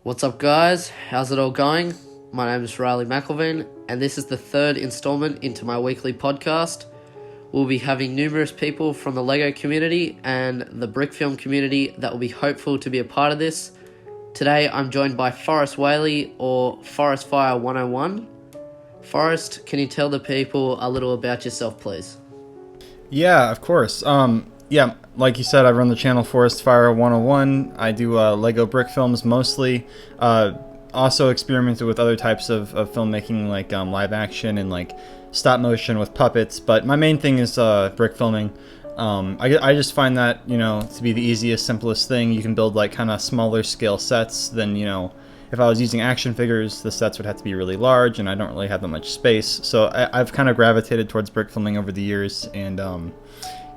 What's up, guys? How's it all going? My name is Riley McElveen, and this is the third installment into my weekly podcast. We'll be having numerous people from the LEGO community and the brick film community that will be hopeful to be a part of this. Today, I'm joined by Forest Whaley, or Forrestfire101. Forrest, can you tell the people a little about yourself, please? Yeah, of course. Like you said, I run the channel Forrestfire101. I do Lego brick films mostly. Also experimented with other types of filmmaking, like live action and like stop motion with puppets. But my main thing is brick filming. I just find that, to be the easiest, simplest thing. You can build like kind of smaller scale sets than, if I was using action figures, the sets would have to be really large, and I don't really have that much space. So I've kind of gravitated towards brick filming over the years, and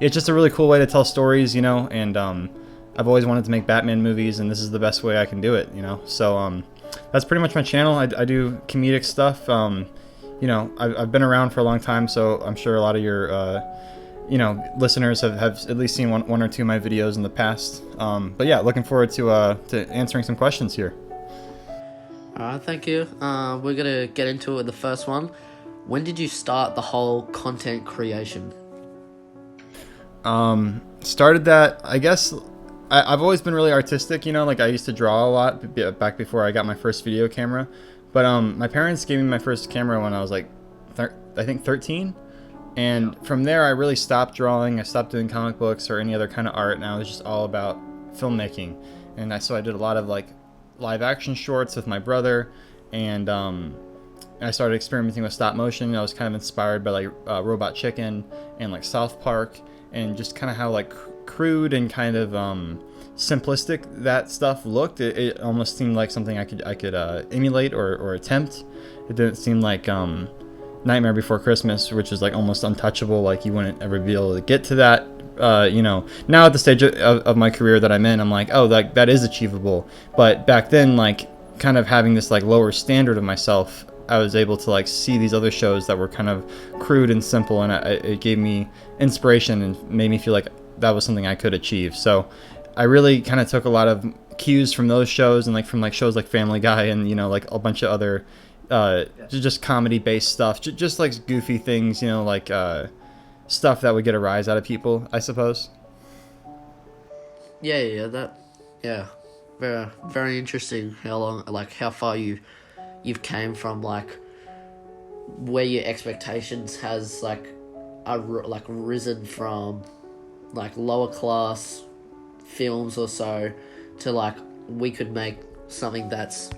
it's just a really cool way to tell stories, and I've always wanted to make Batman movies, and this is the best way I can do it, So that's pretty much my channel. I do comedic stuff. I've been around for a long time, so I'm sure a lot of your listeners have at least seen one or two of my videos in the past. But yeah, looking forward to answering some questions here. Alright, thank you. We're going to get into it with the first one. When did you start the whole content creation? Started that, I guess, I've always been really artistic, like I used to draw a lot back before I got my first video camera. But my parents gave me my first camera when I was like, I think 13. And from there, I really stopped drawing. I stopped doing comic books or any other kind of art, and I was just all about filmmaking. And so I did a lot of like live action shorts with my brother, and I started experimenting with stop motion. I was kind of inspired by like Robot Chicken and like South Park, and just kind of how like crude and kind of simplistic that stuff looked. It almost seemed like something I could emulate or attempt. It didn't seem like Nightmare Before Christmas, which is like almost untouchable. Like you wouldn't ever be able to get to that. Now at the stage of my career that I'm in, I'm like, oh, that is achievable. But back then, like kind of having this like lower standard of myself, I was able to like see these other shows that were kind of crude and simple, and it gave me inspiration and made me feel like that was something I could achieve. So I really kind of took a lot of cues from those shows, and like from like shows like Family Guy and like a bunch of other just comedy based stuff, just like goofy things, like stuff that would get a rise out of people, I suppose. Yeah, very, very interesting. How far you've came from, like where your expectations has risen from like lower class films or so to like we could make something that's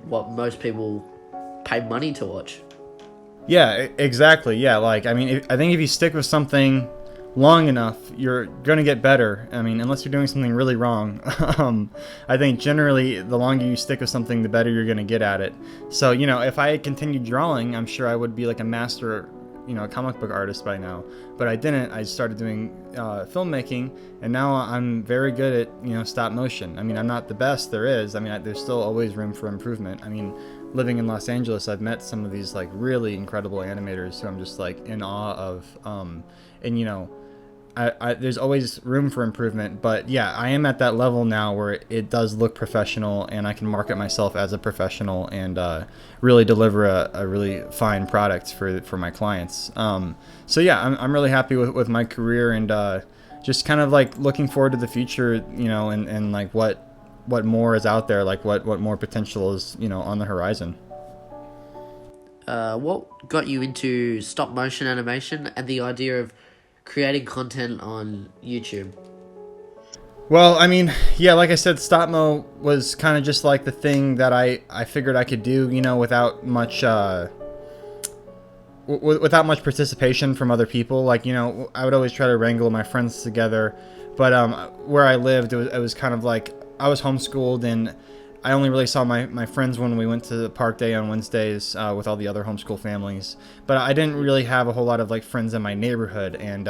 what most people pay money to watch. Yeah, exactly. Yeah, like I mean, I think if you stick with something long enough, you're gonna get better. I mean, unless you're doing something really wrong. I think generally the longer you stick with something, the better you're gonna get at it. So if I had continued drawing, I'm sure I would be like a master, a comic book artist by now. But I didn't. I started doing filmmaking, and now I'm very good at stop motion. I mean, I'm not the best there is. I mean, there's still always room for improvement. I mean, living in Los Angeles, I've met some of these like really incredible animators who I'm just like in awe of. There's always room for improvement, but yeah, I am at that level now where it does look professional, and I can market myself as a professional and really deliver a really fine product for my clients. So yeah, I'm really happy with my career, and just kind of like looking forward to the future, and like what more is out there, like what more potential is on the horizon. What got you into stop motion animation and the idea of creating content on YouTube? Well, I mean, yeah, like I said, stop-mo was kind of just like the thing that I figured I could do, without much without much participation from other people. Like, I would always try to wrangle my friends together, but where I lived, it was kind of like I was homeschooled, and I only really saw my friends when we went to the park day on Wednesdays with all the other homeschool families. But I didn't really have a whole lot of like friends in my neighborhood, and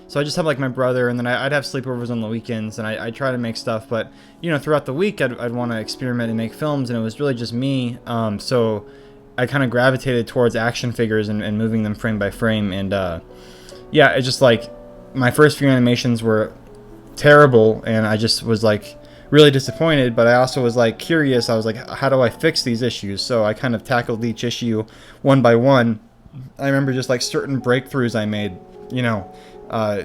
so I just had like my brother, and then I'd have sleepovers on the weekends, and I'd try to make stuff. But throughout the week, I'd want to experiment and make films, and it was really just me. So I kind of gravitated towards action figures and moving them frame by frame, and yeah, it's just like my first few animations were terrible, and I just was like really disappointed, but I also was like curious. I was like, how do I fix these issues? So I kind of tackled each issue one by one. I remember just like certain breakthroughs I made, you know, uh,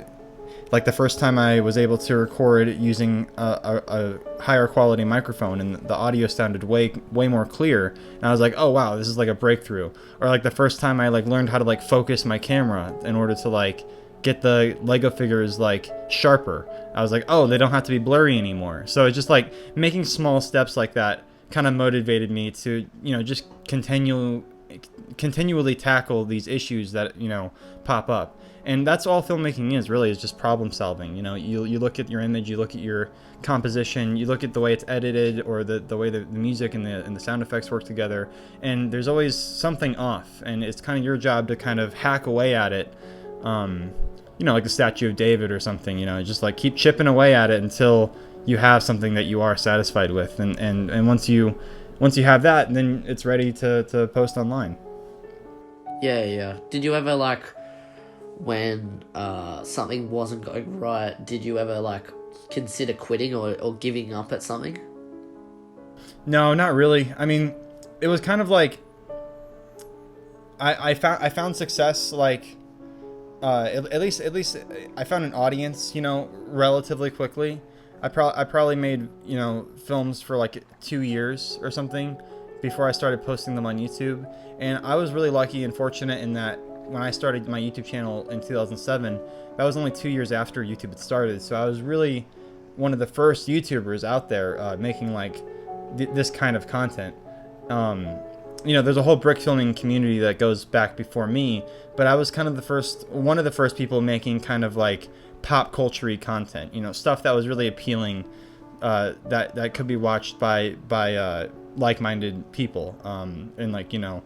like the first time I was able to record using a higher quality microphone, and the audio sounded way more clear, and I was like, oh wow, this is like a breakthrough. Or like the first time I like learned how to like focus my camera in order to like get the Lego figures like sharper. I was like, oh, they don't have to be blurry anymore. So it's just like making small steps like that kind of motivated me to, you know, just continually tackle these issues that, you know, pop up. And that's all filmmaking is, really, is just problem solving. You know, you look at your image, you look at your composition, you look at the way it's edited, or the way the music and the sound effects work together, and there's always something off, and it's kind of your job to kind of hack away at it. You know, like the Statue of David or something, you know, just like keep chipping away at it until you have something that you are satisfied with. And once you have that, then it's ready to post online. Yeah. Did you ever, like, when something wasn't going right, did you ever, like, consider quitting or giving up at something? No, not really. I mean, it was kind of like I found success, like at least I found an audience, you know, relatively quickly. I probably made, you know, films for like 2 years or something before I started posting them on YouTube. And I was really lucky and fortunate in that when I started my YouTube channel in 2007, that was only 2 years after YouTube had started. So I was really one of the first YouTubers out there making like this kind of content. You know, there's a whole brick filming community that goes back before me, but I was kind of one of the first people making kind of like pop culture-y content. You know, stuff that was really appealing, that could be watched by like-minded people. And like, you know,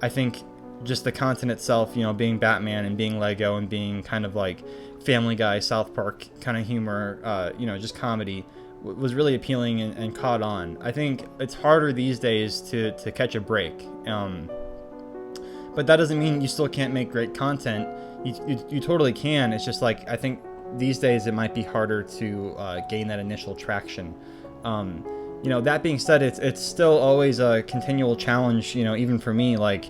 I think just the content itself, you know, being Batman and being Lego and being kind of like Family Guy, South Park kind of humor, you know, just comedy, was really appealing and caught on. I think it's harder these days to catch a break, but that doesn't mean you still can't make great content. You totally can. It's just like, I think these days it might be harder to gain that initial traction. You know, that being said, it's still always a continual challenge, you know, even for me. Like,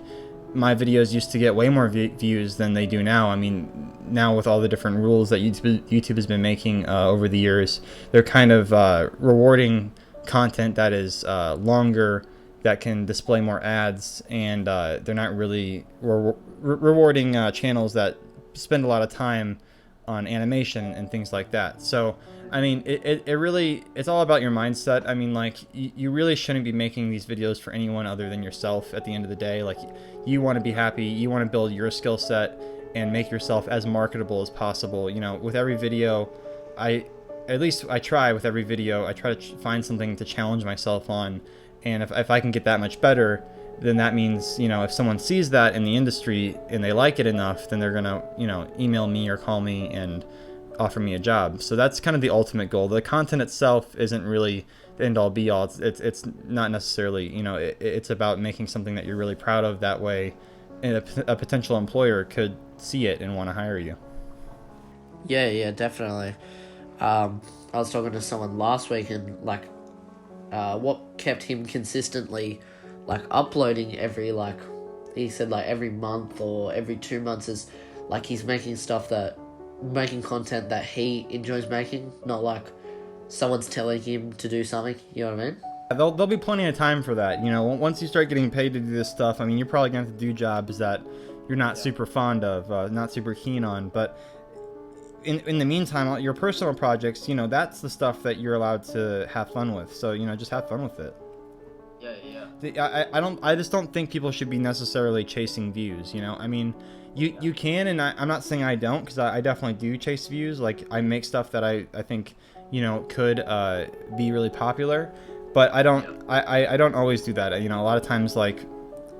my videos used to get way more views than they do now. I mean, now with all the different rules that YouTube has been making over the years, they're kind of rewarding content that is longer, that can display more ads, and they're not really rewarding channels that spend a lot of time on animation and things like that. So, I mean, it really, it's all about your mindset. I mean, like, you really shouldn't be making these videos for anyone other than yourself at the end of the day. Like, you want to be happy, you want to build your skill set and make yourself as marketable as possible. You know, with every video, I try with every video, I try to find something to challenge myself on. And if I can get that much better, then that means, you know, if someone sees that in the industry and they like it enough, then they're gonna, you know, email me or call me and offer me a job. So that's kind of the ultimate goal. The content itself isn't really the end all be all. It's not necessarily, you know, it's about making something that you're really proud of. That way a potential employer could see it and want to hire you. Yeah, definitely. I was talking to someone last week, and like, what kept him consistently like uploading every, like, he said like every month or every 2 months, is like he's making content that he enjoys making, not like someone's telling him to do something, you know what I mean? There'll be plenty of time for that. You know, once you start getting paid to do this stuff, I mean, you're probably going to have to do jobs that you're not super fond of, not super keen on. But in the meantime, your personal projects, you know, that's the stuff that you're allowed to have fun with. So, you know, just have fun with it. Yeah. I just don't think people should be necessarily chasing views, you know? I mean, you can, and I'm not saying I don't, because I definitely do chase views. Like, I make stuff that I think, you know, could be really popular, but I don't always do that. You know, a lot of times, like,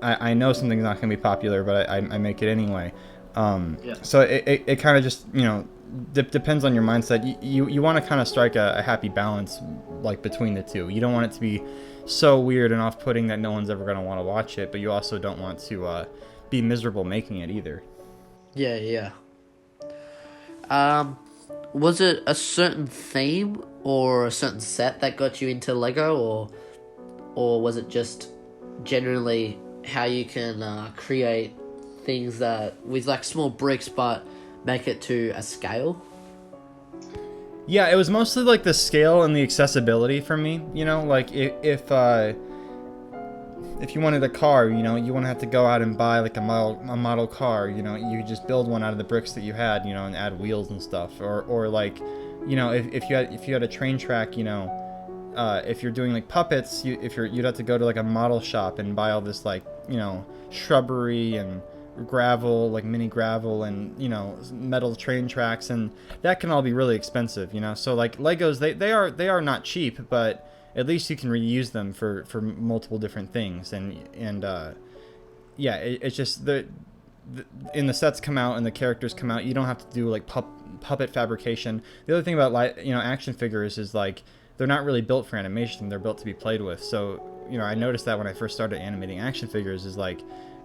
I know something's not going to be popular, but I make it anyway. So it kind of just, you know, depends on your mindset. You want to kind of strike a happy balance, like, between the two. You don't want it to be so weird and off-putting that no one's ever going to want to watch it, but you also don't want to be miserable making it either. Yeah. Was it a certain theme or a certain set that got you into Lego, or was it just generally how you can create things that with like small bricks but make it to a scale? Yeah, it was mostly like the scale and the accessibility for me. You know, like if you wanted a car, you know, you wouldn't have to go out and buy like a model car. You know, you could just build one out of the bricks that you had, you know, and add wheels and stuff. Or like, you know, if you had a train track, you know, if you're doing like puppets, you'd have to go to like a model shop and buy all this like, you know, shrubbery and gravel, like mini gravel, and, you know, metal train tracks, and that can all be really expensive, you know. So like Legos, they are not cheap, but at least you can reuse them for multiple different things. And yeah, it's just in the sets come out and the characters come out, you don't have to do like puppet fabrication. The other thing about, you know, action figures is like they're not really built for animation, they're built to be played with. So, you know, I noticed that when I first started animating action figures is like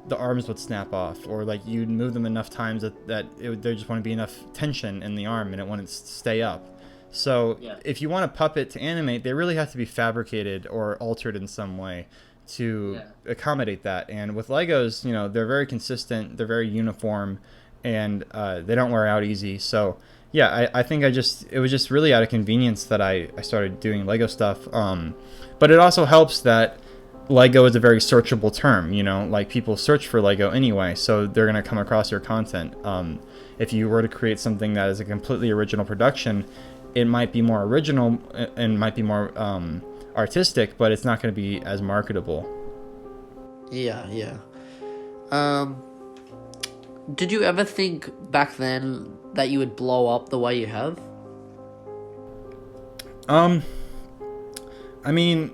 the arms would snap off, or like you'd move them enough times that there just wouldn't be enough tension in the arm and it wouldn't stay up. So yeah, if you want a puppet to animate, they really have to be fabricated or altered in some way to accommodate that. And with Legos, you know, they're very consistent, they're very uniform, and they don't wear out easy. So yeah, I think it was just really out of convenience that I started doing Lego stuff. But it also helps that Lego is a very searchable term, you know, like people search for Lego anyway, so they're going to come across your content. If you were to create something that is a completely original production, it might be more original and might be more artistic, but it's not going to be as marketable. Yeah. Did you ever think back then that you would blow up the way you have? I mean,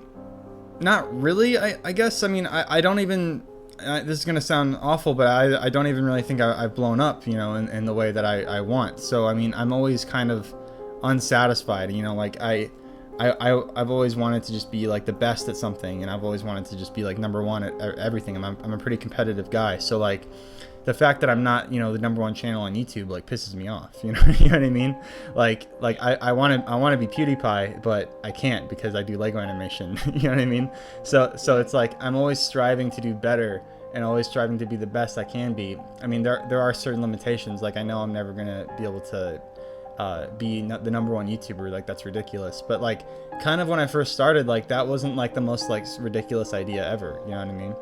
not really, I guess. I mean, I don't even, this is going to sound awful, but I don't even really think I've blown up, you know, in the way that I want. So, I mean, I'm always kind of unsatisfied, you know, like I've always wanted to just be like the best at something, and I've always wanted to just be like number one at everything. I'm a pretty competitive guy. So like the fact that I'm not, you know, the number one channel on YouTube like pisses me off, you know. You know what I mean? Like I want to be PewDiePie, but I can't because I do Lego animation. You know what I mean? So it's like I'm always striving to do better and always striving to be the best I can be. I mean, there are certain limitations. Like I know I'm never gonna be able to be the number one YouTuber. Like that's ridiculous. But like kind of when I first started, like that wasn't like the most like ridiculous idea ever. You know what I mean?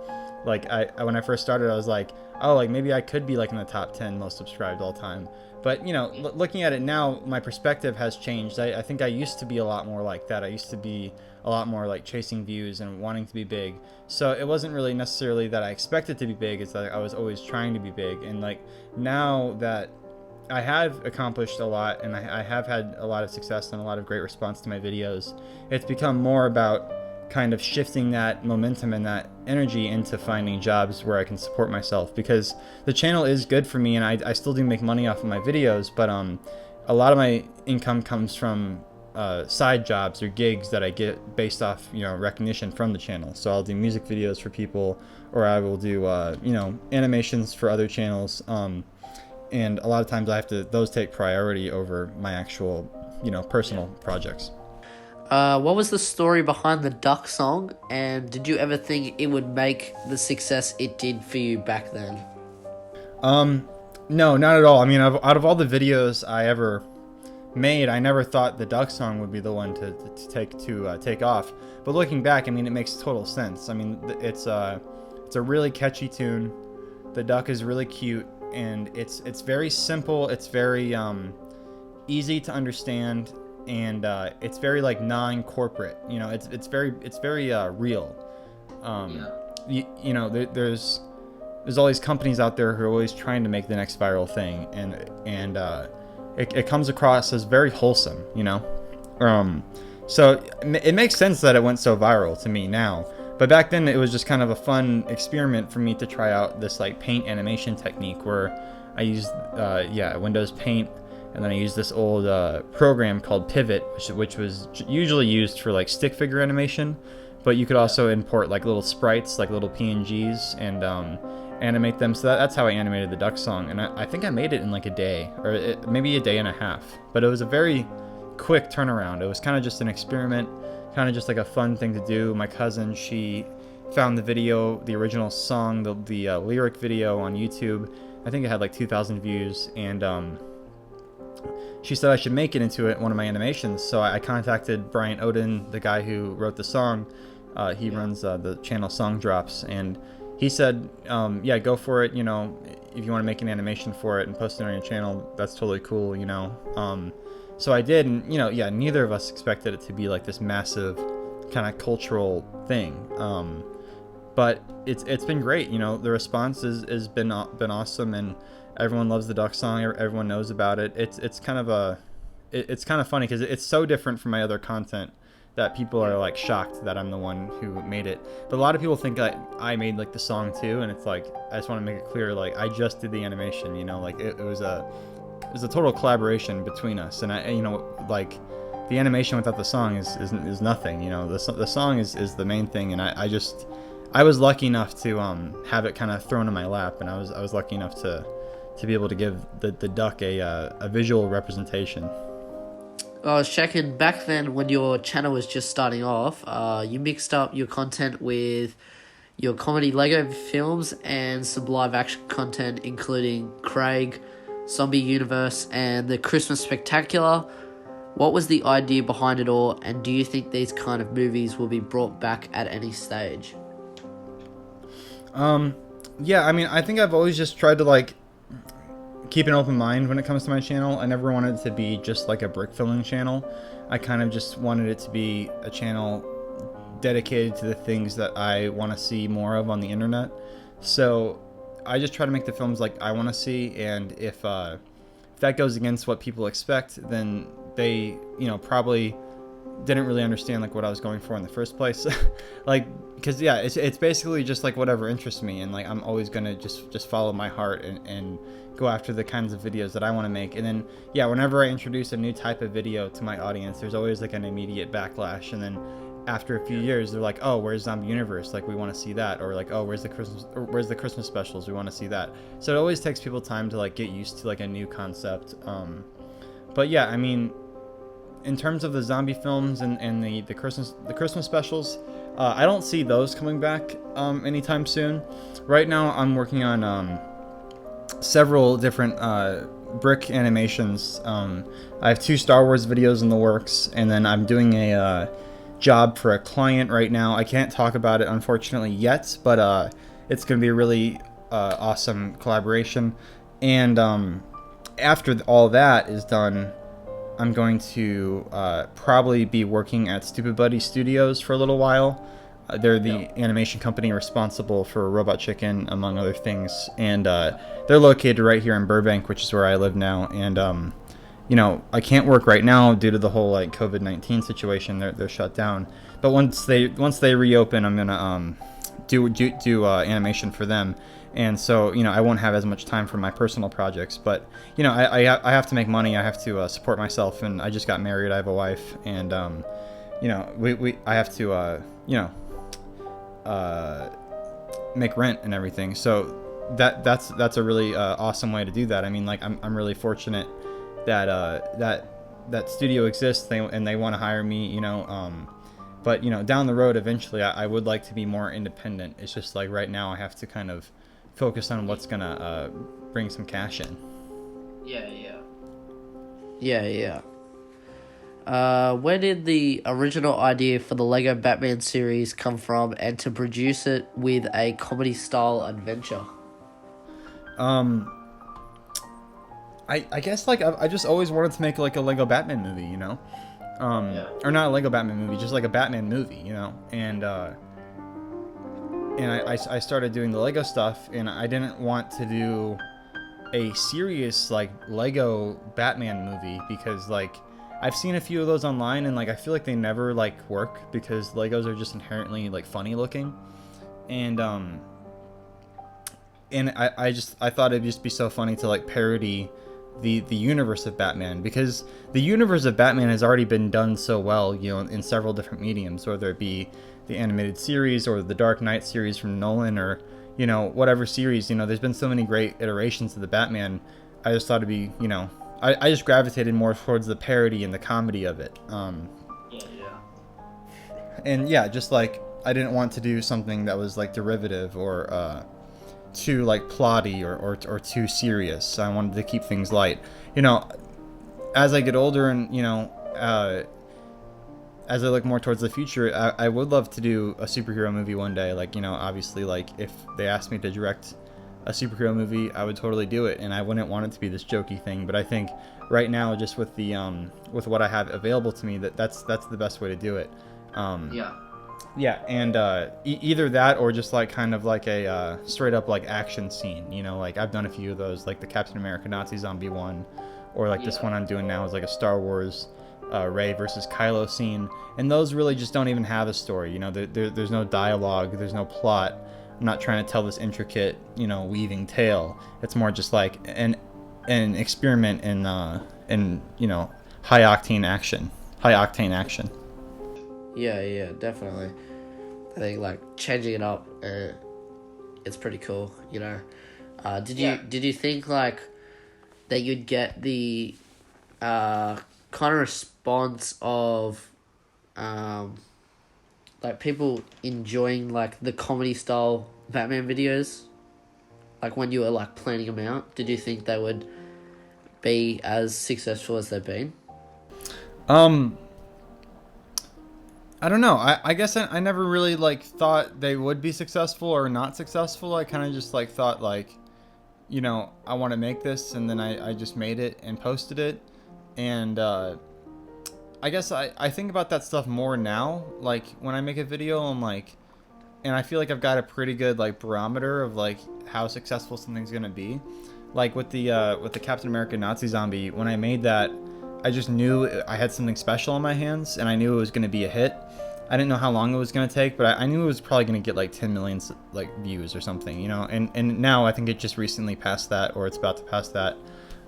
Like when I first started, I was like, oh, like maybe I could be like in the top 10 most subscribed all time. But you know, looking at it now, my perspective has changed. I think I used to be a lot more like that. I used to be a lot more like chasing views and wanting to be big. So it wasn't really necessarily that I expected to be big, it's that I was always trying to be big. And like now that I have accomplished a lot and I have had a lot of success and a lot of great response to my videos, it's become more about kind of shifting that momentum and that energy into finding jobs where I can support myself, because the channel is good for me and I still do make money off of my videos, but a lot of my income comes from side jobs or gigs that I get based off, you know, recognition from the channel. So I'll do music videos for people, or I will do you know, animations for other channels, and a lot of times those take priority over my actual, you know, personal projects. What was the story behind the duck song, and did you ever think it would make the success it did for you back then? No, not at all. I mean, out of all the videos I ever made, I never thought the duck song would be the one to take off. But looking back, I mean, it makes total sense. I mean, it's a really catchy tune. The duck is really cute, and it's very simple. It's very easy to understand. And it's very like non-corporate, you know. It's very real. You know, there's all these companies out there who are always trying to make the next viral thing, and it comes across as very wholesome, you know. So it makes sense that it went so viral to me now, but back then it was just kind of a fun experiment for me to try out this like paint animation technique where I used Windows Paint. And then I used this old program called Pivot, which was usually used for like stick figure animation, but you could also import like little sprites, like little PNGs, and animate them. So that's how I animated the duck song. And I think I made it in like a day, or maybe a day and a half. But it was a very quick turnaround. It was kind of just an experiment, kind of just like a fun thing to do. My cousin, she found the video, the original song, the lyric video on YouTube. I think it had like 2,000 views, and she said I should make it into one of my animations. So I contacted Brian Oden, the guy who wrote the song. He runs the channel Song Drops, and he said, yeah, go for it. You know, if you want to make an animation for it and post it on your channel, that's totally cool. You know, so I did, and you know, yeah, neither of us expected it to be like this massive kind of cultural thing. But it's been great. You know, the response has been awesome, and everyone loves the duck song. Everyone knows about it. It's kind of it's kind of funny because it's so different from my other content that people are like shocked that I'm the one who made it. But a lot of people think that I made like the song too, and it's like, I just want to make it clear, like I just did the animation. You know, like it was a total collaboration between us, and you know, like the animation without the song is nothing. You know, the song is the main thing, and I was lucky enough to have it kind of thrown in my lap, and I was lucky enough to be able to give the duck a visual representation. I was checking back then when your channel was just starting off. You mixed up your content with your comedy Lego films and some live action content, including Craig, Zombie Universe, and the Christmas Spectacular. What was the idea behind it all, and do you think these kind of movies will be brought back at any stage? Yeah, I mean, I think I've always just tried to like keep an open mind when it comes to my channel. I never wanted it to be just like a brick filling channel. I kind of just wanted it to be a channel dedicated to the things that I want to see more of on the internet. So I just try to make the films like I want to see, and if that goes against what people expect, then they, you know, probably didn't really understand like what I was going for in the first place. Like, because yeah, it's basically just like whatever interests me, and like I'm always gonna just follow my heart and go after the kinds of videos that I want to make. And then yeah, whenever I introduce a new type of video to my audience, there's always like an immediate backlash, and then after a few years they're like, oh, where's Zombie Universe, like we want to see that, or like, oh, where's the Christmas specials, we want to see that. So it always takes people time to like get used to like a new concept. But yeah, I mean, in terms of the zombie films and the Christmas specials, I don't see those coming back anytime soon. Right now I'm working on several different brick animations. I have 2 Star Wars videos in the works, and then I'm doing a job for a client right now. I can't talk about it unfortunately yet, but it's going to be a really awesome collaboration. And after all that is done, I'm going to probably be working at Stupid Buddy Studios for a little while. They're the animation company responsible for Robot Chicken, among other things. And they're located right here in Burbank, which is where I live now. And, you know, I can't work right now due to the whole, like, COVID-19 situation. They're shut down. But once they reopen, I'm going to do animation for them. And so, you know, I won't have as much time for my personal projects, but, you know, I have to make money. I have to support myself, and I just got married. I have a wife, and, you know, I have to, you know, make rent and everything. So that's a really awesome way to do that. I mean, like, I'm really fortunate that that studio exists, and they want to hire me, you know. But, you know, down the road, eventually, I would like to be more independent. It's just like right now I have to kind of focus on what's gonna bring some cash in. Yeah. Where did the original idea for the Lego Batman series come from, and to produce it with a comedy style adventure? I guess like I just always wanted to make like a Lego Batman movie, you know, or not a Lego Batman movie, just like a Batman movie, you know, and I started doing the Lego stuff, and I didn't want to do a serious like Lego Batman movie because like I've seen a few of those online, and like I feel like they never like work because Legos are just inherently like funny looking, and I thought it'd just be so funny to like parody the universe of Batman, because the universe of Batman has already been done so well, you know, in several different mediums, whether it be the animated series or the Dark Knight series from Nolan, or, you know, whatever series, you know, there's been so many great iterations of the Batman. I just thought it'd be, you know, I just gravitated more towards the parody and the comedy of it. Yeah, yeah. And yeah, just like I didn't want to do something that was like derivative or too like plotty or too serious. I wanted to keep things light. You know, as I get older and as I look more towards the future, I would love to do a superhero movie one day. Like, you know, obviously, like if they asked me to direct a superhero movie, I would totally do it, and I wouldn't want it to be this jokey thing. But I think right now, just with the with what I have available to me, that's the best way to do it. Yeah. Yeah, and either that or just like kind of like a straight up like action scene. You know, like I've done a few of those, like the Captain America Nazi Zombie one, or like this one I'm doing now is like a Star Wars Rey versus Kylo scene, and those really just don't even have a story. You know, there's no dialogue, there's no plot. I'm not trying to tell this intricate, you know, weaving tale. It's more just like an experiment in you know high octane action. Yeah, yeah, definitely. I think like changing it up, it's pretty cool. You know, did you think like that you'd get the kind of response of like people enjoying like the comedy style Batman videos, like when you were like planning them out? Did you think they would be as successful as they've been? I don't know. I guess I never really like thought they would be successful or not successful. I kind of just like thought like, you know, I want to make this, and then I just made it and posted it. And I guess I think about that stuff more now. Like when I make a video, I'm like, and I feel like I've got a pretty good like barometer of like how successful something's gonna be. Like with the Captain America Nazi Zombie, when I made that, I just knew I had something special on my hands, and I knew it was gonna be a hit. I didn't know how long it was gonna take, but I knew it was probably gonna get like 10 million like views or something, you know. And now I think it just recently passed that, or it's about to pass that.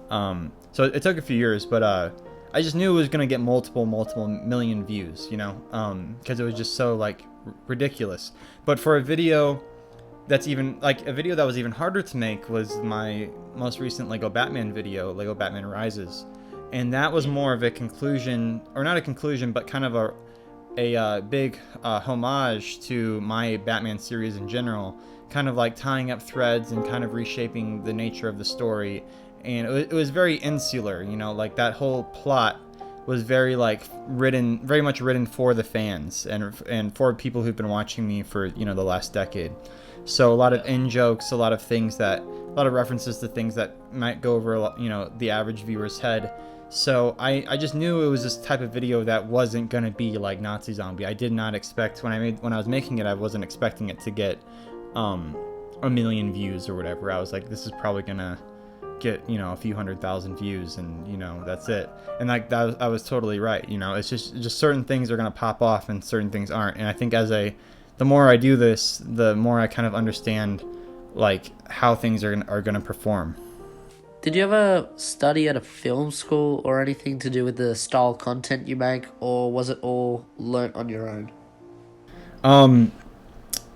So it took a few years, but I just knew it was gonna get multiple million views, you know, because it was just so like ridiculous. But for a video that's even like a video that was even harder to make was my most recent Lego Batman video, Lego Batman Rises, and that was more of a conclusion, or not a conclusion, but kind of a big homage to my Batman series in general, kind of like tying up threads and kind of reshaping the nature of the story. And it was very insular, you know, like that whole plot was very like very much written for the fans and for people who've been watching me for, you know, the last decade. So a lot of in-jokes, a lot of references to things that might go over, you know, the average viewer's head. So I just knew it was this type of video that wasn't gonna be like Nazi Zombie. I did not expect when I was making it, I wasn't expecting it to get 1 million views or whatever. I was like, this is probably gonna get, you know, a few 100,000 views, and you know, that's it. And like that I was totally right. You know, it's just certain things are gonna pop off and certain things aren't. And I think the more I do this, the more I kind of understand like how things are gonna perform. Did you ever study at a film school or anything to do with the style content you make, or was it all learnt on your own?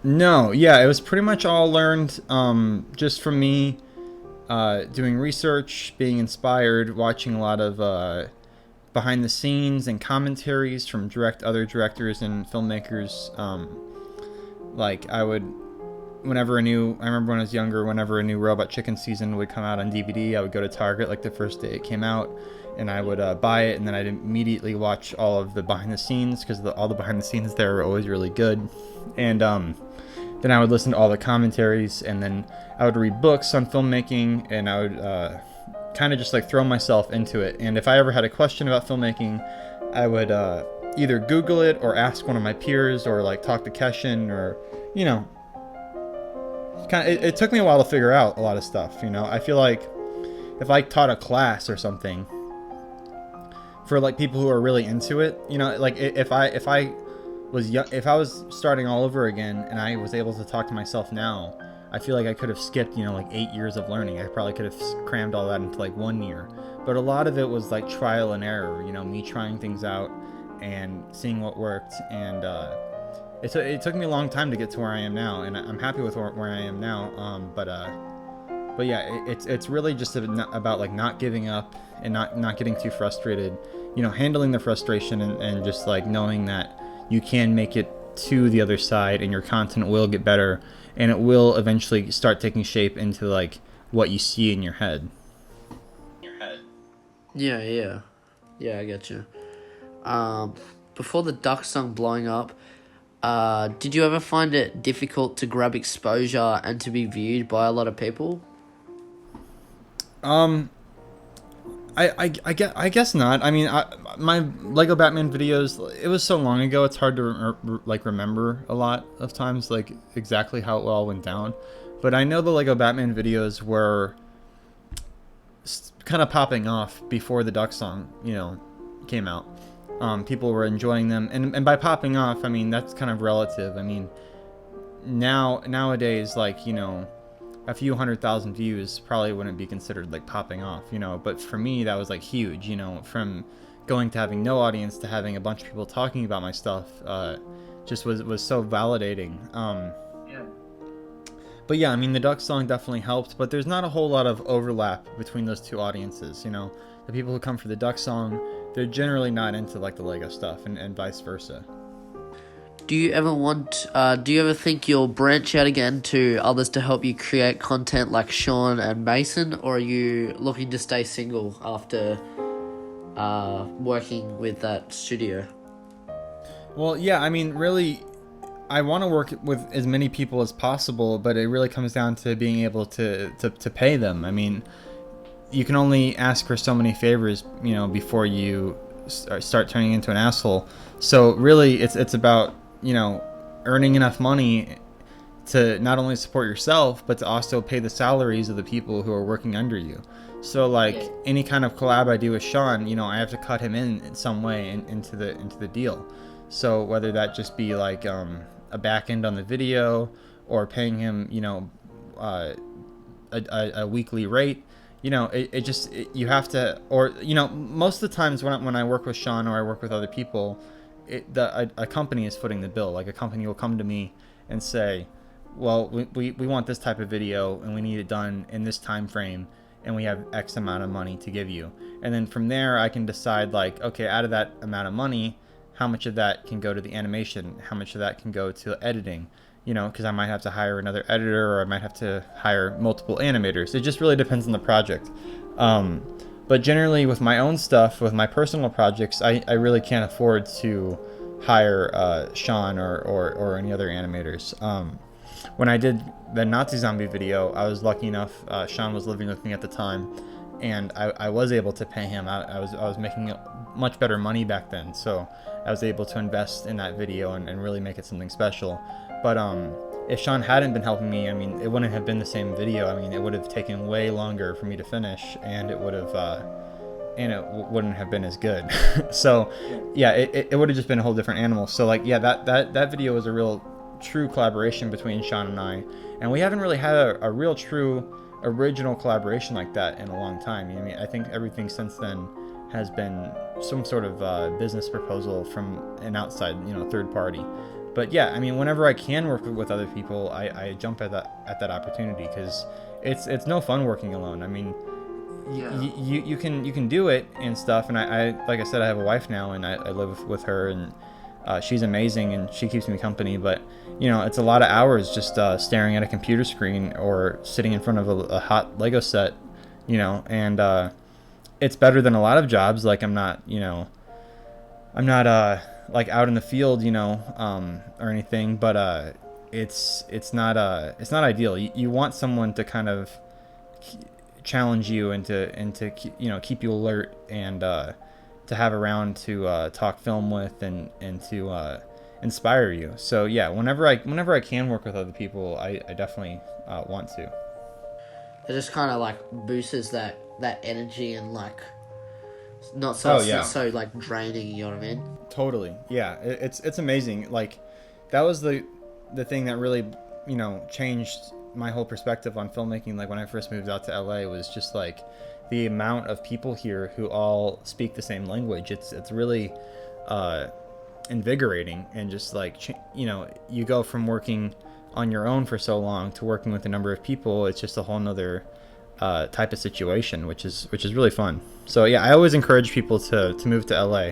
No, yeah, it was pretty much all learned just from me doing research, being inspired, watching a lot of behind the scenes and commentaries from other directors and filmmakers. Like I remember when I was younger, whenever a new Robot Chicken season would come out on DVD, I would go to Target like the first day it came out, and I would buy it, and then I'd immediately watch all of the behind the scenes, because all the behind the scenes there were always really good. And then I would listen to all the commentaries, and then I would read books on filmmaking, and I would kind of just like throw myself into it. And if I ever had a question about filmmaking, I would either Google it or ask one of my peers, or like talk to Keshin, or, you know, it took me a while to figure out a lot of stuff. You know, I feel like if I taught a class or something for like people who are really into it, you know, like if I was starting all over again and I was able to talk to myself now, I feel like I could have skipped, you know, like 8 years of learning. I probably could have crammed all that into like 1 year. But a lot of it was like trial and error, you know, me trying things out and seeing what worked. And it took me a long time to get to where I am now, and I'm happy with where I am now. But But yeah, it's really just about like not giving up and not getting too frustrated, you know, handling the frustration and just like knowing that you can make it to the other side and your content will get better and it will eventually start taking shape into like what you see in your head. Yeah, I get you. Before the duck song blowing up, did you ever find it difficult to grab exposure and to be viewed by a lot of people? I guess not. I mean, my Lego Batman videos, it was so long ago, it's hard to like remember a lot of times like exactly how it all went down. But I know the Lego Batman videos were kind of popping off before the Duck Song, you know, came out. People were enjoying them, and by popping off, I mean that's kind of relative. I mean, nowadays, like, you know, a few 100,000 views probably wouldn't be considered like popping off, you know. But for me, that was like huge, you know, from going to having no audience to having a bunch of people talking about my stuff. Just was so validating. Yeah. But yeah, I mean, the Duck Song definitely helped, but there's not a whole lot of overlap between those two audiences, you know. The people who come for the Duck Song, they're generally not into like the Lego stuff, and vice versa. Do you ever think you'll branch out again to others to help you create content like Sean and Mason, or are you looking to stay single after working with that studio? Well, yeah, I mean, really, I want to work with as many people as possible, but it really comes down to being able to pay them. I mean, you can only ask for so many favors, you know, before you start turning into an asshole. So really, it's about, you know, earning enough money to not only support yourself, but to also pay the salaries of the people who are working under you. So like any kind of collab I do with Sean, you know, I have to cut him in some way into the deal. So whether that just be like a back end on the video or paying him, you know, a weekly rate, you know, you have to, or, you know, most of the times when I work with Sean or I work with other people, a company is footing the bill. Like a company will come to me and say, well, we want this type of video and we need it done in this time frame and we have X amount of money to give you. And then from there I can decide like, okay, out of that amount of money, how much of that can go to the animation? How much of that can go to editing? You know, because I might have to hire another editor or I might have to hire multiple animators. It just really depends on the project. But generally with my own stuff, with my personal projects, I really can't afford to hire Sean or any other animators. When I did the Nazi Zombie video, I was lucky enough, Sean was living with me at the time, and I was able to pay him. I was making much better money back then, so I was able to invest in that video and really make it something special. But if Sean hadn't been helping me, I mean, it wouldn't have been the same video. I mean, it would have taken way longer for me to finish, and it would have, wouldn't have been as good. So, yeah, it would have just been a whole different animal. So, like, yeah, that video was a real, true collaboration between Sean and I, and we haven't really had a real, true, original collaboration like that in a long time. I mean, I think everything since then has been some sort of business proposal from an outside, you know, third party. But yeah, I mean, whenever I can work with other people, I jump at that opportunity, because it's no fun working alone. I mean, Yeah. you can do it and stuff. And I like I said, I have a wife now, and I live with her, and she's amazing, and she keeps me company. But you know, it's a lot of hours just staring at a computer screen or sitting in front of a hot Lego set, you know. And it's better than a lot of jobs. Like I'm not like out in the field, you know, or anything, but it's not ideal. You want someone to kind of challenge you and to you know, keep you alert, and to have around to talk film with and to inspire you. So yeah, whenever I can work with other people, I definitely want to. It just kind of like boosts that energy and like not so yeah. so like draining. You know what I mean? Totally. Yeah. It's amazing. Like that was the thing that really, you know, changed my whole perspective on filmmaking. Like when I first moved out to LA, was just like the amount of people here who all speak the same language. It's really invigorating, and just like, you know, you go from working on your own for so long to working with a number of people, it's just a whole nother type of situation, which is really fun. So yeah, I always encourage people to move to LA.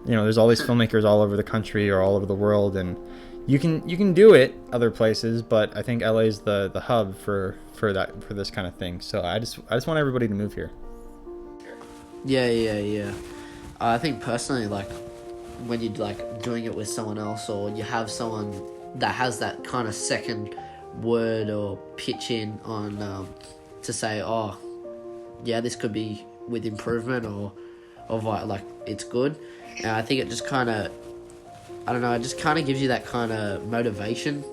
You know, there's all these filmmakers all over the country or all over the world, and you can do it other places, but I think LA is the hub for this kind of thing. So I just want everybody to move here. Yeah. I think personally, like, when you're like doing it with someone else, or you have someone that has that kind of second word or pitch in on to say, oh yeah, this could be with improvement, or like it's good. And I think it just kind of, I don't know, it just kind of gives you that kind of motivation,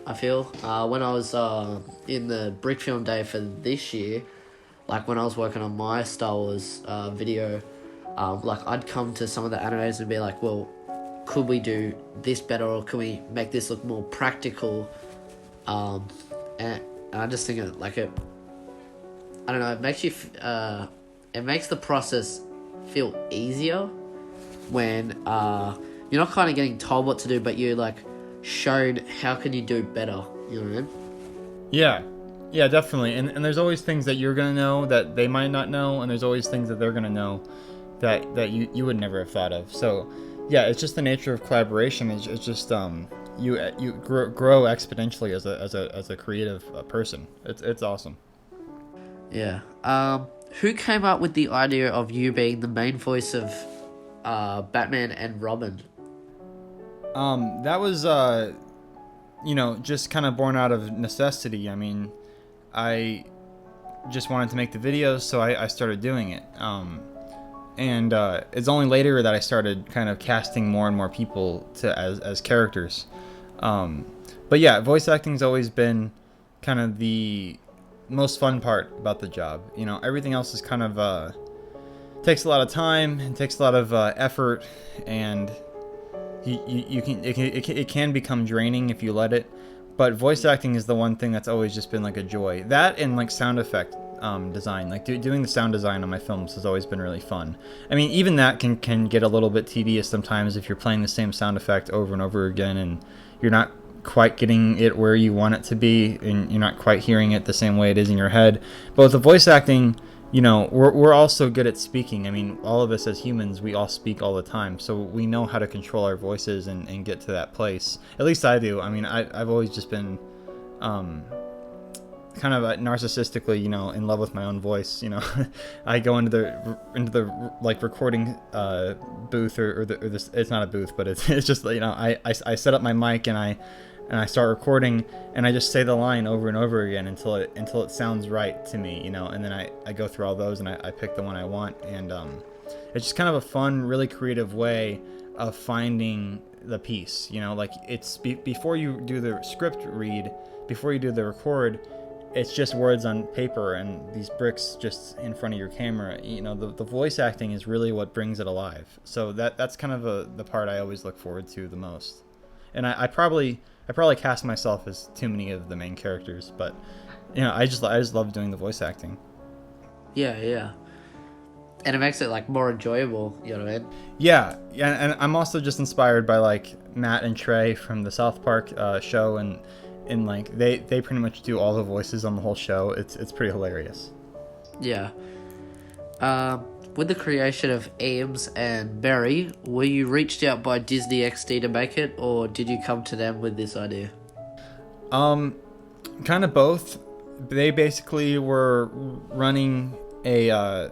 I feel. When I was in the brick film day for this year, like when I was working on my Star Wars video, like I'd come to some of the animators and be like, well, could we do this better, or can we make this look more practical? And I just think I don't know, it makes you, it makes the process feel easier when you're not kind of getting told what to do, but you're like shown how can you do better, you know what I mean? Yeah, definitely. And there's always things that you're gonna know that they might not know, and there's always things that they're gonna know that you would never have thought of. So yeah, it's just the nature of collaboration. It's just you grow exponentially as a creative person. It's awesome. Yeah. Who came up with the idea of you being the main voice of Batman and Robin? That was just kind of born out of necessity. I mean, I just wanted to make the videos, so I started doing it. And it's only later that I started kind of casting more and more people as characters. But yeah, voice acting's always been kind of the most fun part about the job. You know, everything else is kind of takes a lot of time and takes a lot of effort, and it can become draining if you let it. But voice acting is the one thing that's always just been like a joy. That and like sound effect design, like doing the sound design on my films has always been really fun. I mean, even that can get a little bit tedious sometimes if you're playing the same sound effect over and over again, and you're not quite getting it where you want it to be, and you're not quite hearing it the same way it is in your head. But with the voice acting, you know, we're also good at speaking. I mean, all of us as humans, we all speak all the time, so we know how to control our voices and get to that place. At least I do. I mean, I've always just been kind of narcissistically, you know, in love with my own voice. You know, I go into the like recording booth or this. It's not a booth, but it's just, you know, I set up my mic and I start recording, and I just say the line over and over again until it sounds right to me, you know, and then I go through all those and I pick the one I want, and it's just kind of a fun, really creative way of finding the piece, you know, like it's before you do the script read, before you do the record, it's just words on paper and these bricks just in front of your camera. You know, the voice acting is really what brings it alive. So that's kind of the part I always look forward to the most. And I probably cast myself as too many of the main characters, but you know, I just love doing the voice acting. Yeah. And it makes it like more enjoyable, you know what I mean? Yeah, and I'm also just inspired by like Matt and Trey from the South Park show, and like they pretty much do all the voices on the whole show. It's pretty hilarious. Yeah. With the creation of Ames and Barry, were you reached out by Disney XD to make it, or did you come to them with this idea? Kind of both. They basically were running a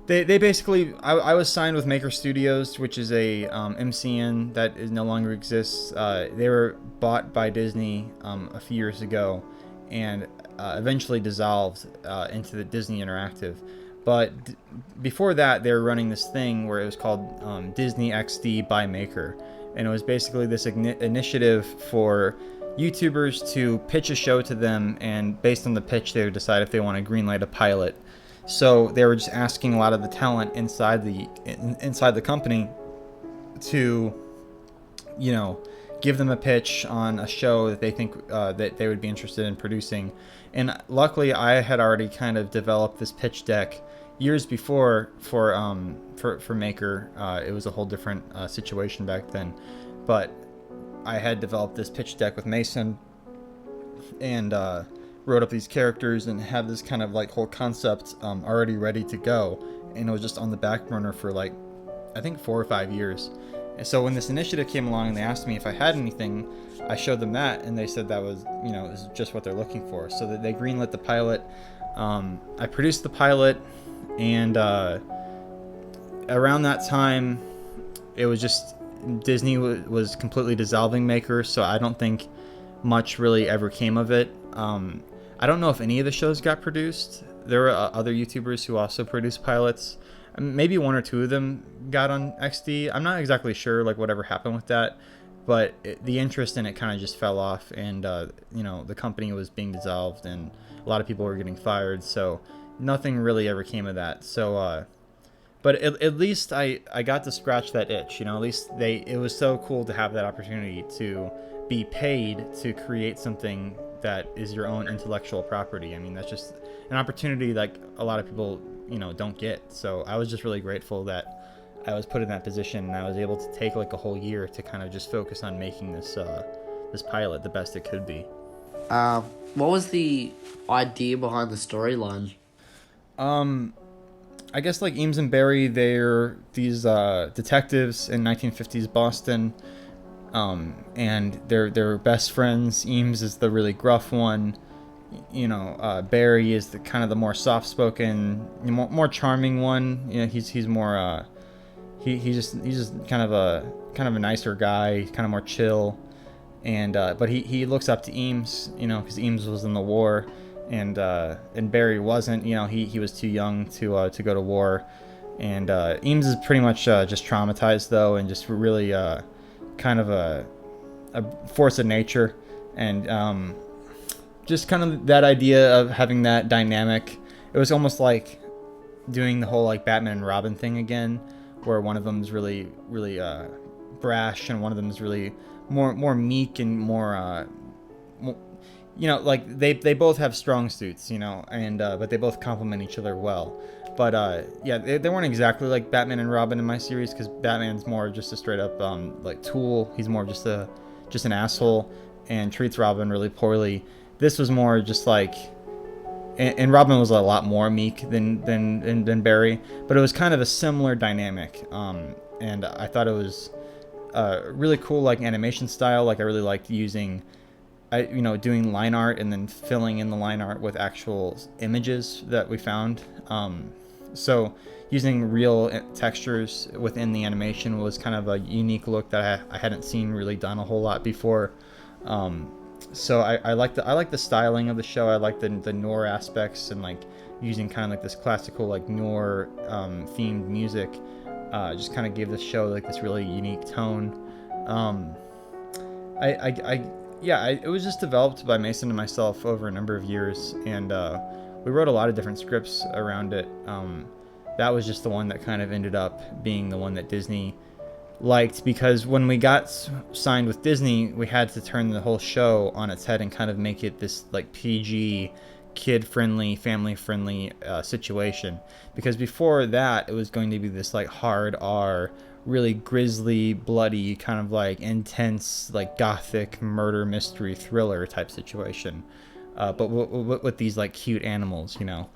They basically, I was signed with Maker Studios, which is a MCN that no longer exists. They were bought by Disney a few years ago, and eventually dissolved into the Disney Interactive. But before that, they were running this thing where it was called Disney XD by Maker, and it was basically this initiative for YouTubers to pitch a show to them, and based on the pitch, they would decide if they want to greenlight a pilot. So they were just asking a lot of the talent inside the company to, you know, give them a pitch on a show that they think that they would be interested in producing. And luckily, I had already kind of developed this pitch deck years before for Maker. It was a whole different situation back then, but I had developed this pitch deck with Mason and wrote up these characters and had this kind of like whole concept already ready to go, and it was just on the back burner for like I think 4 or 5 years. And so when this initiative came along and they asked me if I had anything, I showed them that, and they said that was, you know, is just what they're looking for. So that they greenlit the pilot. I produced the pilot, and around that time, it was just Disney was completely dissolving Maker, so I don't think much really ever came of it. I don't know if any of the shows got produced. There were other YouTubers who also produced pilots. Maybe 1 or 2 of them got on XD. I'm not exactly sure like whatever happened with that, but the interest in it kind of just fell off, and you know, the company was being dissolved and a lot of people were getting fired, so nothing really ever came of that. So but at least I got to scratch that itch, you know. At least it was so cool to have that opportunity to be paid to create something that is your own intellectual property. I mean, that's just an opportunity like a lot of people, you know, don't get. So I was just really grateful that I was put in that position, and I was able to take like a whole year to kind of just focus on making this this pilot the best it could be. What was the idea behind the storyline? I guess like Eames and Barry, they're these detectives in 1950s Boston, and they're best friends. Eames is the really gruff one, you know. Barry is the kind of the more soft-spoken, more charming one. You know, he's more he's just kind of a nicer guy, kind of more chill, and but he looks up to Eames, you know, because Eames was in the war. And Barry wasn't, you know, he was too young to go to war, and Eames is pretty much just traumatized though, and just really kind of a force of nature, and just kind of that idea of having that dynamic. It was almost like doing the whole like Batman and Robin thing again, where one of them is really brash, and one of them is really more meek and more you know, like they both have strong suits, you know, and but they both complement each other well. But yeah, they weren't exactly like Batman and Robin in my series, because Batman's more just a straight up like tool. He's more just an asshole and treats Robin really poorly. This was more just like, and Robin was a lot more meek than Barry, but it was kind of a similar dynamic. And I thought it was really cool, like animation style. Like I really liked using, you know, doing line art and then filling in the line art with actual images that we found. So using real textures within the animation was kind of a unique look that I hadn't seen really done a whole lot before. So I like the styling of the show. I like the noir aspects, and like using kind of like this classical like noir themed music. Just kind of gave the show like this really unique tone. It was just developed by Mason and myself over a number of years, and we wrote a lot of different scripts around it. That was just the one that kind of ended up being the one that Disney liked, because when we got signed with Disney, we had to turn the whole show on its head and kind of make it this like PG, kid-friendly, family-friendly situation. Because before that, it was going to be this like hard R, really grisly, bloody, kind of like intense, like gothic murder mystery thriller type situation, but with these like cute animals, you know.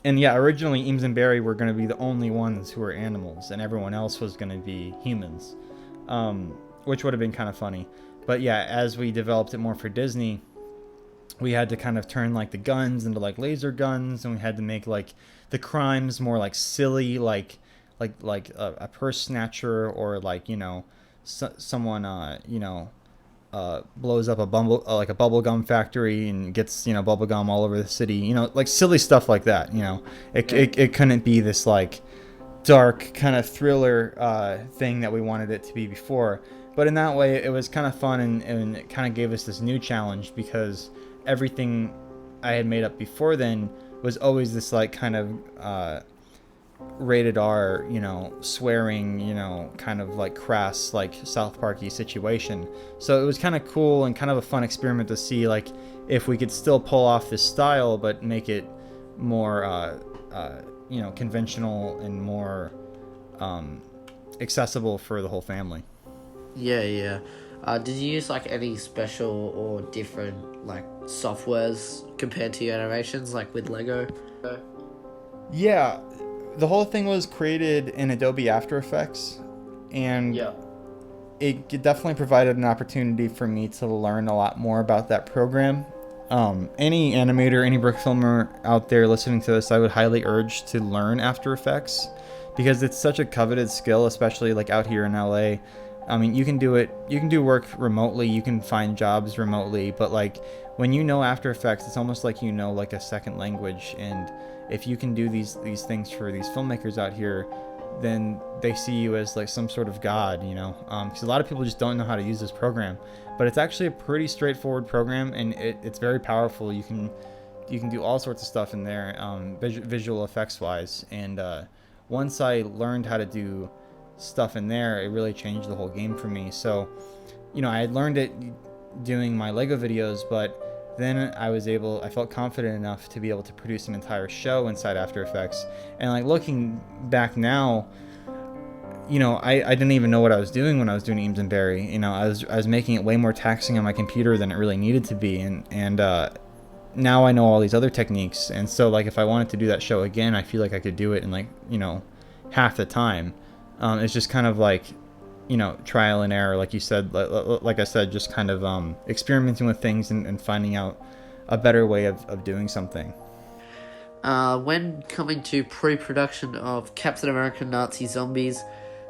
And yeah, originally Eames and Barry were going to be the only ones who were animals, and everyone else was going to be humans, which would have been kind of funny. But yeah, as we developed it more for Disney, we had to kind of turn like the guns into like laser guns, and we had to make like the crimes more like silly, like a purse snatcher, or like, you know, someone you know, blows up a bubble gum factory and gets, you know, bubble gum all over the city, you know, like silly stuff like that. You know, it couldn't be this like dark kind of thriller thing that we wanted it to be before. But in that way, it was kind of fun, and it kind of gave us this new challenge, because everything I had made up before then was always this like kind of rated R, you know, swearing, you know, kind of like crass, like South Parky situation. So it was kind of cool and kind of a fun experiment to see like if we could still pull off this style but make it more you know, conventional and more accessible for the whole family. Yeah. Did you use like any special or different like softwares compared to your animations, like with Lego? Yeah, the whole thing was created in Adobe After Effects, and Yeah. it definitely provided an opportunity for me to learn a lot more about that program. Any animator, any brick filmer out there listening to this, I would highly urge to learn After Effects because it's such a coveted skill, especially like out here in LA. I mean, you can do it, you can do work remotely, you can find jobs remotely, but like when you know After Effects, it's almost like you know like a second language. And if you can do these things for these filmmakers out here, then they see you as like some sort of god, you know, because a lot of people just don't know how to use this program, but it's actually a pretty straightforward program, and it's very powerful. You can do all sorts of stuff in there, visual effects wise. And once I learned how to do stuff in there, it really changed the whole game for me. So, you know, I had learned it doing my Lego videos, but then I felt confident enough to be able to produce an entire show inside After Effects. And like looking back now, you know, I didn't even know what I was doing when I was doing Eames and Barry. You know, I was making it way more taxing on my computer than it really needed to be. And now I know all these other techniques. And so like if I wanted to do that show again, I feel like I could do it in like, you know, half the time. It's just kind of like, you know, trial and error, like you said, like I said, just kind of experimenting with things and finding out a better way of doing something. When coming to pre-production of Captain America Nazi Zombies,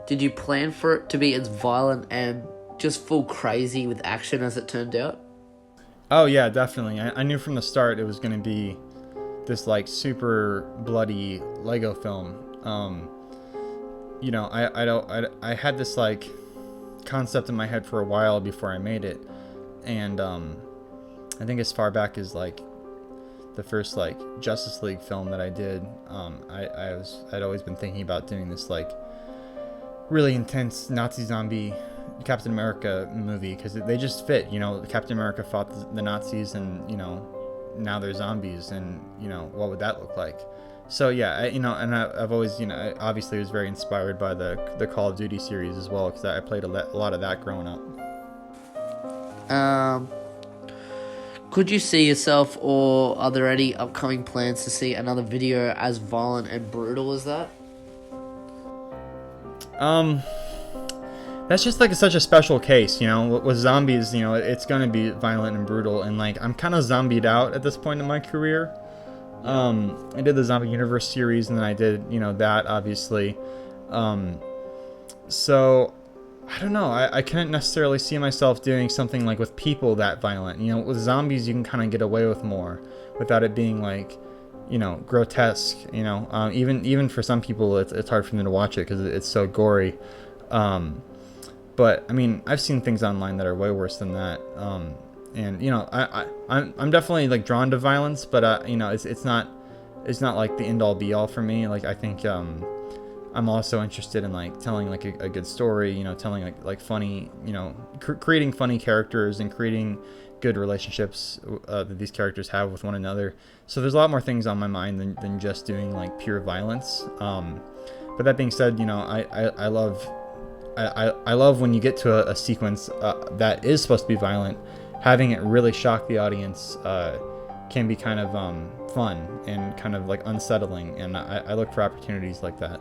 did you plan for it to be as violent and just full crazy with action as it turned out? Oh yeah, definitely. I knew from the start it was going to be this like super bloody Lego film. You know, I had this like concept in my head for a while before I made it, and I think as far back as like the first like Justice League film that I did, I'd always been thinking about doing this like really intense Nazi zombie Captain America movie, because they just fit. You know, Captain America fought the Nazis, and you know now they're zombies, and you know what would that look like? So yeah, you know, and I've always, you know, I obviously was very inspired by the Call of Duty series as well, because I played a lot of that growing up. Could you see yourself, or are there any upcoming plans to see another video as violent and brutal as that? That's just like such a special case, you know. With zombies, you know, it's gonna be violent and brutal, and like I'm kind of zombied out at this point in my career. I did the Zombie Universe series, and then I did, you know, that obviously. So I don't know. I couldn't necessarily see myself doing something like with people that violent. You know, with zombies, you can kind of get away with more without it being like, you know, grotesque. You know, even for some people, it's hard for them to watch it because it's so gory. But I mean, I've seen things online that are way worse than that. And you know, I'm definitely like drawn to violence, but you know, it's not like the end all be all for me. Like I think I'm also interested in like telling like a good story, you know, telling like funny, you know, creating funny characters and creating good relationships that these characters have with one another. So there's a lot more things on my mind than just doing like pure violence. But that being said, you know, I love when you get to a sequence that is supposed to be violent. Having it really shock the audience can be kind of fun and kind of like unsettling, and I look for opportunities like that.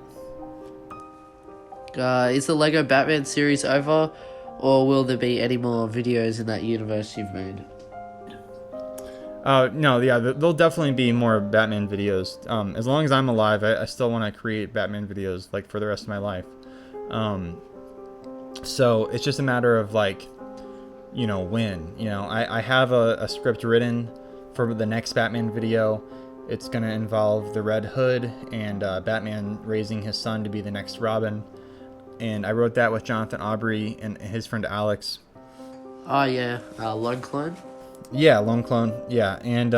Is the Lego Batman series over, or will there be any more videos in that universe you've made? No, yeah, there'll definitely be more Batman videos. As long as I'm alive, I still want to create Batman videos like for the rest of my life. So it's just a matter of like, you know, when. You know, I have a script written for the next Batman video. It's going to involve the Red Hood and Batman raising his son to be the next Robin. And I wrote that with Jonathan Aubrey and his friend Alex. Oh yeah, Lone Clone? Yeah, Lone Clone. Yeah, and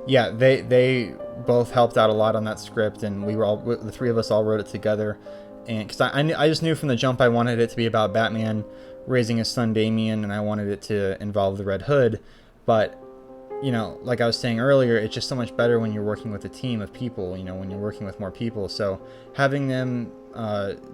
yeah, they both helped out a lot on that script, and the three of us all wrote it together. And because I just knew from the jump I wanted it to be about Batman raising his son Damian, and I wanted it to involve the Red Hood. But you know, like I was saying earlier, it's just so much better when you're working with a team of people, you know, when you're working with more people. So having them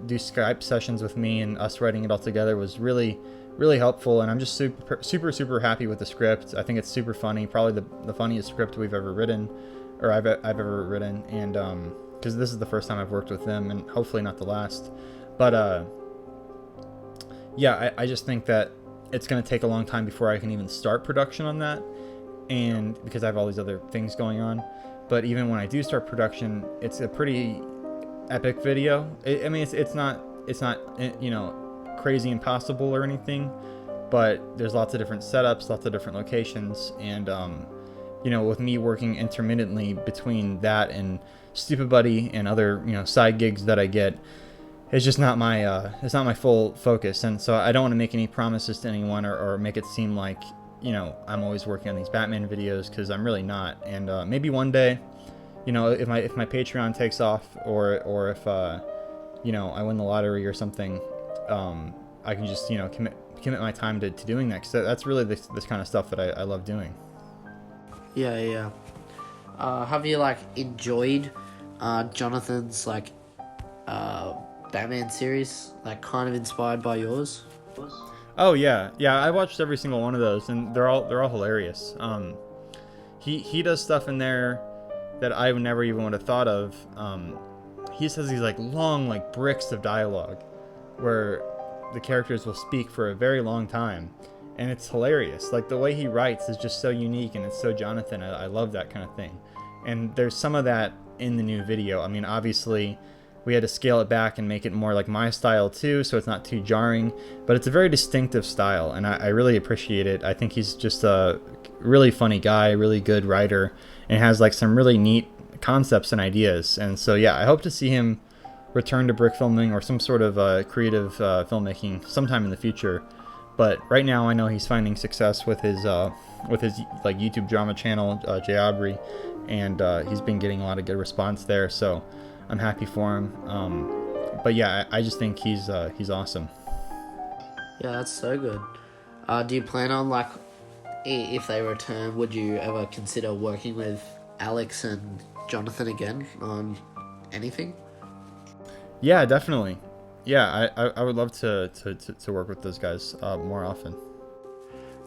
do Skype sessions with me and us writing it all together was really, really helpful, and I'm just super happy with the script. I think it's super funny, probably the funniest script we've ever written, or I've ever written, and because this is the first time I've worked with them, and hopefully not the last. But yeah, I just think that it's going to take a long time before I can even start production on that, and because I have all these other things going on. But even when I do start production, it's a pretty epic video. I mean, it's not crazy impossible or anything, but there's lots of different setups, lots of different locations, and with me working intermittently between that and Stupid Buddy and other side gigs that I get, it's just not my full focus. And so I don't want to make any promises to anyone or make it seem like I'm always working on these Batman videos, because I'm really not. And maybe one day, if my Patreon takes off, or if I win the lottery or something, I can just commit my time to doing that, because that's really this kind of stuff that I love doing. Yeah. Have you enjoyed Jonathan's Batman series, kind of inspired by yours? Oh yeah, I watched every single one of those, and they're all hilarious. He does stuff in there that I would never even would have thought of. He says these long bricks of dialogue where the characters will speak for a very long time, and it's hilarious. The way he writes is just so unique, and it's so Jonathan. I love that kind of thing. And there's some of that in the new video. I mean, obviously we had to scale it back and make it more like my style too, so it's not too jarring, but it's a very distinctive style, and I really appreciate it. I think he's just a really funny guy, really good writer, and has some really neat concepts and ideas. And so yeah, I hope to see him return to brick filming or some sort of creative filmmaking sometime in the future. But right now I know he's finding success with his YouTube drama channel, Jay Aubrey, and he's been getting a lot of good response there, so I'm happy for him. But yeah, I just think he's awesome. Yeah, that's so good. Do you plan on if they return, would you ever consider working with Alex and Jonathan again on anything? Yeah, definitely. Yeah, I would love to work with those guys more often.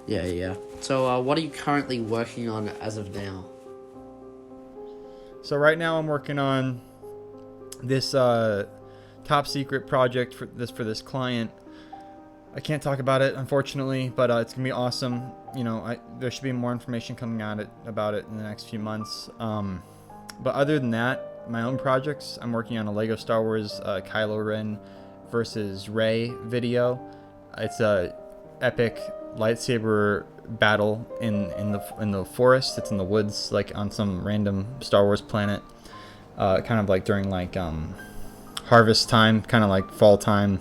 Yeah. So what are you currently working on as of now? So right now I'm working on this top secret project for this client. I can't talk about it, unfortunately, but it's gonna be awesome. There should be more information coming out about it in the next few months. But other than that, my own projects, I'm working on a Lego Star Wars Kylo Ren versus Rey video. It's a epic lightsaber battle in the forest. It's in the woods, on some random Star Wars planet, kind of during harvest time, kind of fall time.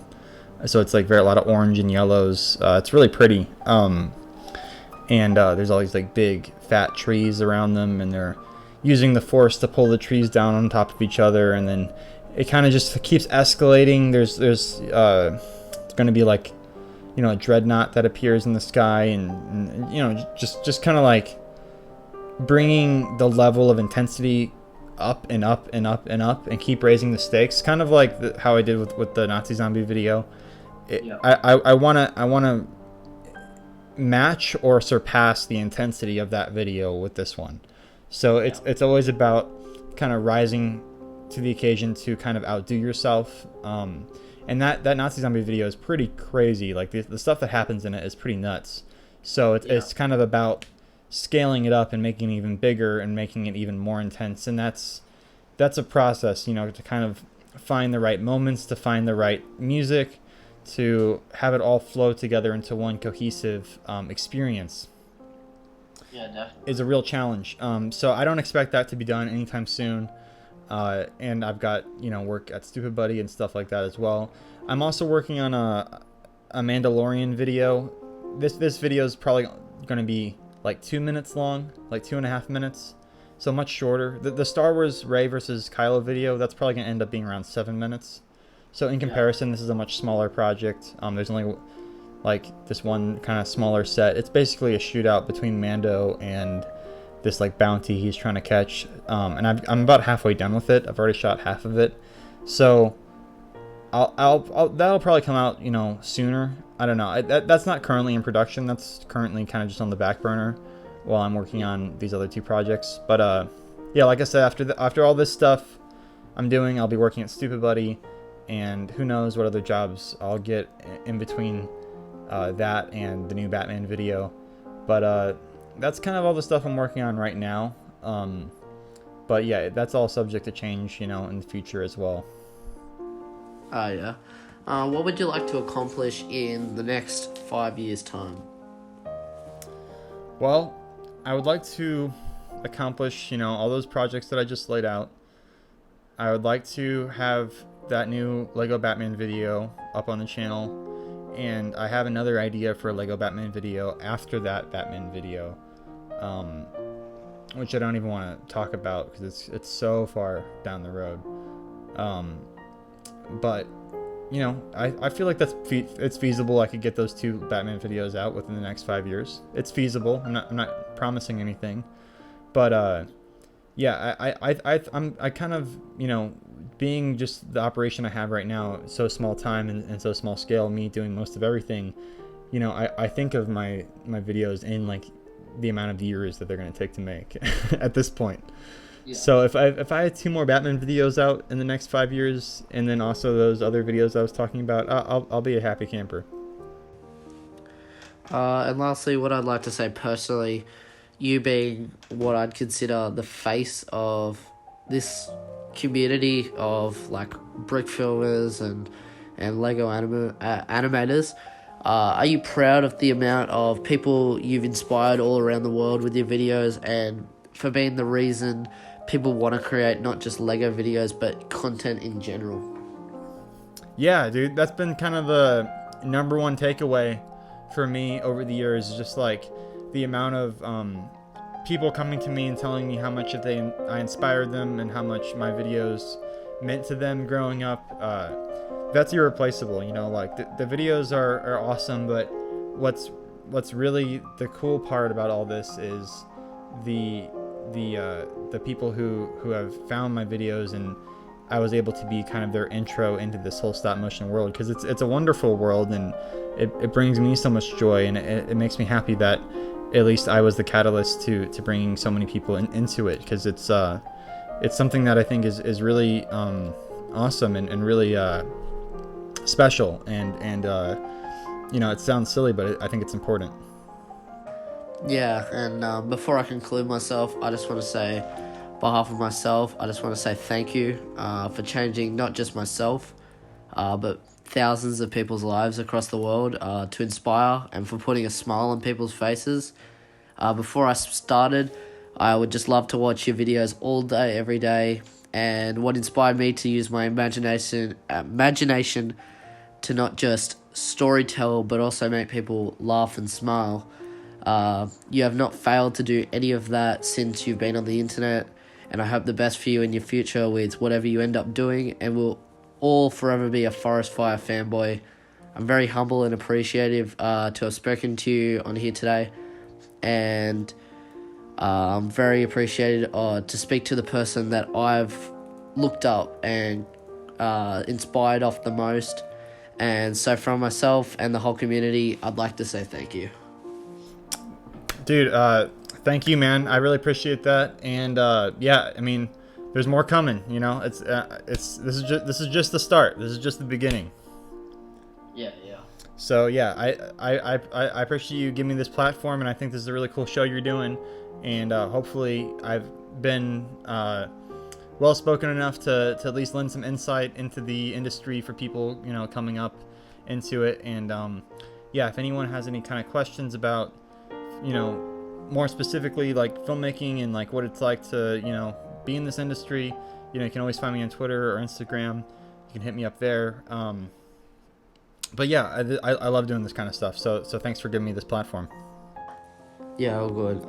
So it's a lot of orange and yellows. It's really pretty. And there's all these big fat trees around them, and they're using the force to pull the trees down on top of each other, and then it kind of just keeps escalating. There's going to be a dreadnought that appears in the sky, and just kind of bringing the level of intensity up and up and up and up, and keep raising the stakes, kind of how I did with the Nazi zombie video. I want to match or surpass the intensity of that video with this one. So it's always about kind of rising to the occasion to kind of outdo yourself. And that Nazi zombie video is pretty crazy. The stuff that happens in it is pretty nuts. So it's kind of about scaling it up and making it even bigger and making it even more intense. And that's a process, to kind of find the right moments, to find the right music, to have it all flow together into one cohesive experience. Yeah, definitely. Is a real challenge. So I don't expect that to be done anytime soon. And I've got work at Stupid Buddy and stuff like that as well. I'm also working on a Mandalorian video. This video is probably going to be 2 minutes long, 2.5 minutes, so much shorter. The Star Wars Rey versus Kylo video, that's probably going to end up being around 7 minutes. So in comparison, this is a much smaller project. There's only this one kind of smaller set. It's basically a shootout between Mando and this bounty he's trying to catch, and I'm about halfway done with it. I've already shot half of it, so I'll that'll probably come out sooner. I don't know. That's not currently in production. That's currently kind of just on the back burner while I'm working on these other two projects. But yeah, like I said, after all this stuff I'm doing, I'll be working at Stupid Buddy, and who knows what other jobs I'll get in between that and the new Batman video. But that's kind of all the stuff I'm working on right now. But yeah, that's all subject to change, in the future as well. Oh, yeah. What would you like to accomplish in the next 5 years' time? Well, I would like to accomplish, all those projects that I just laid out. I would like to have that new Lego Batman video up on the channel, and I have another idea for a Lego Batman video after that Batman video, which I don't even want to talk about because it's so far down the road. But I feel like it's feasible. I could get those two Batman videos out within the next 5 years. It's feasible. I'm not promising anything, but yeah, I kind of, being just the operation I have right now, so small time and so small scale, me doing most of everything, I think of my videos in like the amount of years that they're going to take to make at this point. Yeah. So if I had 2 more Batman videos out in the next 5 years, and then also those other videos I was talking about, I'll be a happy camper. And lastly, what I'd like to say personally, you being what I'd consider the face of this community of like brick filmers and Lego animators, are you proud of the amount of people you've inspired all around the world with your videos, and for being the reason people want to create not just Lego videos but content in general? Yeah, dude, that's been kind of the number one takeaway for me over the years, just like the amount of people coming to me and telling me how much I inspired them and how much my videos meant to them growing up. That's irreplaceable, like the videos are awesome, but what's really the cool part about all this is the people who have found my videos, and I was able to be kind of their intro into this whole stop motion world, because it's a wonderful world, and it brings me so much joy, and it makes me happy that at least I was the catalyst to bringing so many people into it, because it's something that I think is really awesome and really special, and it sounds silly, but I think it's important. Yeah, and before I conclude myself, I just want to say, on behalf of myself, I just want to say thank you for changing not just myself, but thousands of people's lives across the world, to inspire, and for putting a smile on people's faces. Before I started, I would just love to watch your videos all day, every day, and what inspired me to use my imagination to not just storytell, but also make people laugh and smile. You have not failed to do any of that since you've been on the internet, and I hope the best for you in your future with whatever you end up doing, and we'll all forever be a Forrestfire fanboy. I'm very humble and appreciative to have spoken to you on here today, and I'm very appreciated to speak to the person that I've looked up and inspired off the most. And so from myself and the whole community, I'd like to say thank you. Dude, thank you, man. I really appreciate that. And yeah, I mean, there's more coming. This is just the start. This is just the beginning. Yeah. So yeah, I appreciate you giving me this platform, and I think this is a really cool show you're doing. And hopefully, I've been well spoken enough to at least lend some insight into the industry for people coming up into it. And yeah, if anyone has any kind of questions about more specifically like filmmaking and like what it's like to be in this industry, you can always find me on Twitter or Instagram. You can hit me up there. But yeah, I love doing this kind of stuff. So thanks for giving me this platform. Yeah, all good.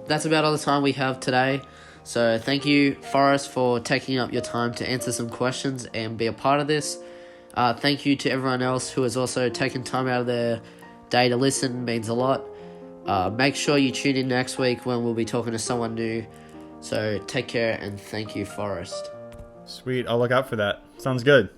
That's about all the time we have today. So thank you, Forrest, for taking up your time to answer some questions and be a part of this. Thank you to everyone else who has also taken time out of their day to listen. It means a lot. Make sure you tune in next week when we'll be talking to someone new. So take care, and thank you, Forrest. Sweet. I'll look out for that. Sounds good.